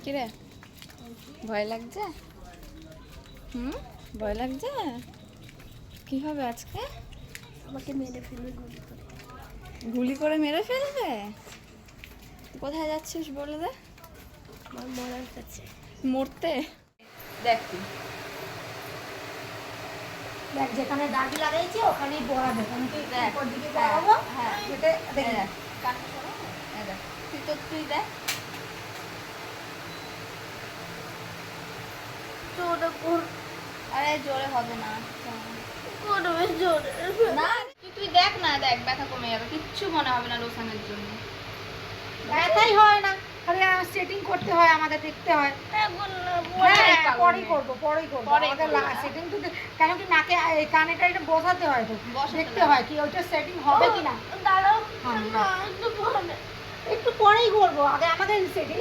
কিরে ভয় লাগছে? ভয় লাগছে? কি হবে আজকে? আমাকে মেরে ফেলবে গুলি করে। গুলি করে মেরে ফেলবে? কোথায় যাচ্ছিস বলে দে। আমার মরার কাছে। মরতে? দেখ তুই দেখ যেখানে দাগি লাগাইছি ওখানেই বড়াবে, আমি তো দেখ। উপর দিকে হ্যাঁ, বড়াবো। হ্যাঁ। এটা দেখ এই দেখ, কানটা সরা। এই দেখ, তুই দেখ। জোরে কর, আরে জোরে হবে না। করবে জোরে। না তুই দেখ না, দেখ ব্যথা কমে যাবে, কিচ্ছু মনে হবে না লোশনের জন্য। ব্যথাই হয় না, খালি সেটিং করতে হয়, আমাদের দেখতে হয়। এখন না, হ্যাঁ পাগল পরেই মেয়ে। করবো, পরেই করবো। পরেই আমাদের করবো। সেটিং তো কেন কি নাকে এই কানেটা এটা বসাতে হয়, তো বসাতে দেখতে হয়। হয় কি ওইটা সেটিং হবে কিনা। দাঁড়াও হ্যাঁ, না, একটু পরে। একটু পরেই করবো, আগে আমাদের সেটিং